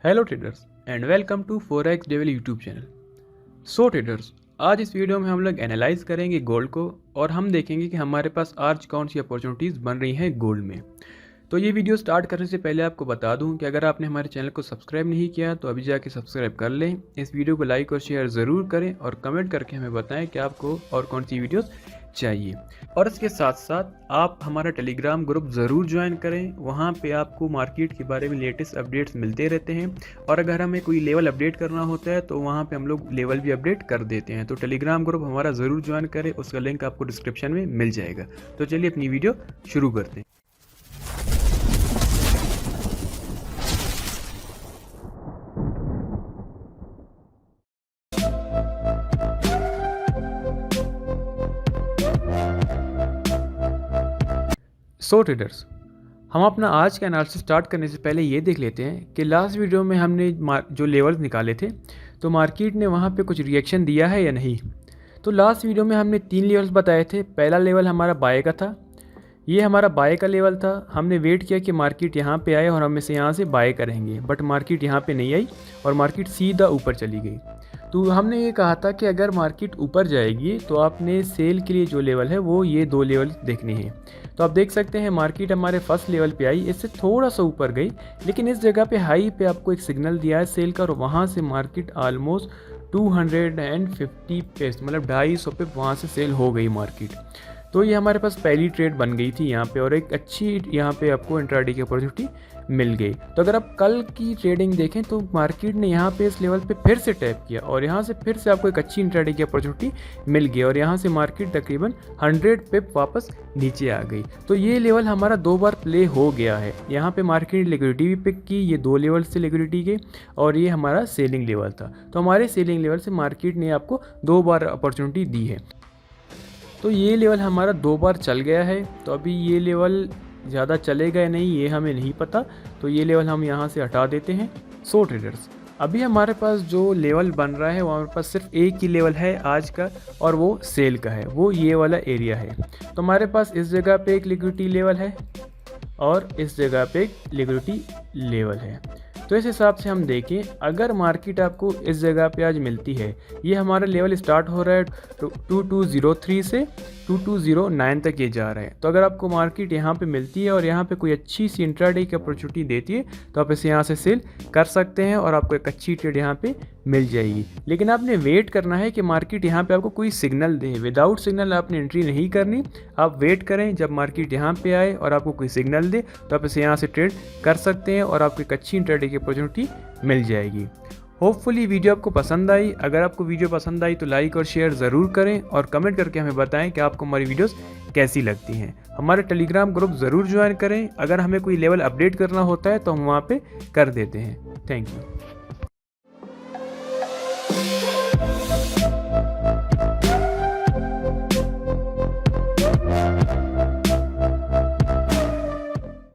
Hello traders and welcome to Forex Devil YouTube channel. So traders, आज इस video में हम लोग एनालाइज करेंगे गोल्ड को और हम देखेंगे कि हमारे पास आज कौन सी अपॉर्चुनिटीज़ बन रही हैं गोल्ड में। तो ये वीडियो स्टार्ट करने से पहले आपको बता दूं कि अगर आपने हमारे चैनल को सब्सक्राइब नहीं किया तो अभी जाके सब्सक्राइब कर लें। इस वीडियो को लाइक और शेयर ज़रूर करें और कमेंट करके हमें बताएं कि आपको और कौन सी वीडियोस चाहिए। और इसके साथ साथ आप हमारा टेलीग्राम ग्रुप ज़रूर ज्वाइन करें, वहाँ पे आपको मार्केट के बारे में लेटेस्ट अपडेट्स मिलते रहते हैं। और अगर हमें कोई लेवल अपडेट करना होता है तो वहाँ पे हम लोग लेवल भी अपडेट कर देते हैं। तो टेलीग्राम ग्रुप हमारा ज़रूर ज्वाइन करें, उसका लिंक आपको डिस्क्रिप्शन में मिल जाएगा। तो चलिए अपनी वीडियो शुरू करते हैं। सो ट्रेडर्स, हम अपना आज का एनालिसिस स्टार्ट करने से पहले ये देख लेते हैं कि लास्ट वीडियो में हमने जो लेवल्स निकाले थे तो मार्केट ने वहाँ पे कुछ रिएक्शन दिया है या नहीं। तो लास्ट वीडियो में हमने 3 लेवल्स बताए थे। पहला लेवल हमारा बाय का था, ये हमारा बाय का लेवल था। हमने वेट किया कि मार्केट यहाँ पे आए और हम इसे यहाँ से बाय करेंगे, बट मार्केट यहाँ पे नहीं आई और मार्केट सीधा ऊपर चली गई। तो हमने ये कहा था कि अगर मार्केट ऊपर जाएगी तो आपने सेल के लिए जो लेवल है वो ये 2 लेवल देखने हैं। तो आप देख सकते हैं मार्केट हमारे फर्स्ट लेवल पे आई, इससे थोड़ा सा ऊपर गई, लेकिन इस जगह पे हाई पे आपको एक सिग्नल दिया है सेल का और वहाँ से मार्केट ऑलमोस्ट 250 पे मतलब 250 पे वहाँ से सेल हो गई मार्केट। तो ये हमारे पास पहली ट्रेड बन गई थी यहाँ पे और एक अच्छी यहाँ पे आपको इंट्राडे की अपॉर्चुनिटी मिल गई। तो अगर आप कल की ट्रेडिंग देखें तो मार्केट ने यहाँ पे इस लेवल पे फिर से टैप किया और यहाँ से फिर से आपको एक अच्छी इंट्राडे की अपॉर्चुनिटी मिल गई और यहाँ से मार्केट तकरीबन 100 पिप वापस नीचे आ गई। तो ये लेवल हमारा 2 बार प्ले हो गया है। यहाँ पे मार्केट लिक्विडिटी भी पिक की, ये 2 लेवल से लिक्विडिटी के, और ये हमारा सेलिंग लेवल था। तो हमारे सेलिंग लेवल से मार्केट ने आपको 2 बार अपॉर्चुनिटी दी है। तो ये लेवल हमारा 2 बार चल गया है। तो अभी ये लेवल ज़्यादा चलेगा या नहीं ये हमें नहीं पता, तो ये लेवल हम यहाँ से हटा देते हैं। सो ट्रेडर्स, अभी हमारे पास जो लेवल बन रहा है वो हमारे पास सिर्फ एक ही लेवल है आज का और वो सेल का है, वो ये वाला एरिया है। तो हमारे पास इस जगह पे एक लिक्विडिटी लेवल है और इस जगह पे एक लिक्विडिटी लेवल है। तो इस हिसाब से हम देखें, अगर मार्केट आपको इस जगह पे आज मिलती है, ये हमारा लेवल स्टार्ट हो रहा है 2203 से 2209 तक ये जा रहा है। तो अगर आपको मार्केट यहाँ पे मिलती है और यहाँ पे कोई अच्छी सी इंट्राडे की अपॉर्चुनिटी देती है तो आप इसे यहाँ से सेल कर सकते हैं और आपको एक अच्छी ट्रेड यहाँ पे मिल जाएगी। लेकिन आपने वेट करना है कि मार्केट यहाँ पे आपको कोई सिग्नल दे। विदाउट सिग्नल आपने एंट्री नहीं करनी, आप वेट करें जब मार्केट यहाँ पे आए और आपको कोई सिग्नल दे तो आप इसे यहाँ से ट्रेड कर सकते हैं और आपको एक अच्छी इंट्राडे की अपॉर्चुनिटी मिल जाएगी। होपफुली वीडियो आपको पसंद आई। अगर आपको वीडियो पसंद आई तो लाइक और शेयर ज़रूर करें और कमेंट करके हमें बताएं कि आपको हमारी वीडियोस कैसी लगती हैं। हमारे टेलीग्राम ग्रुप ज़रूर ज्वाइन करें। अगर हमें कोई लेवल अपडेट करना होता है तो हम वहाँ पे कर देते हैं। Thank you.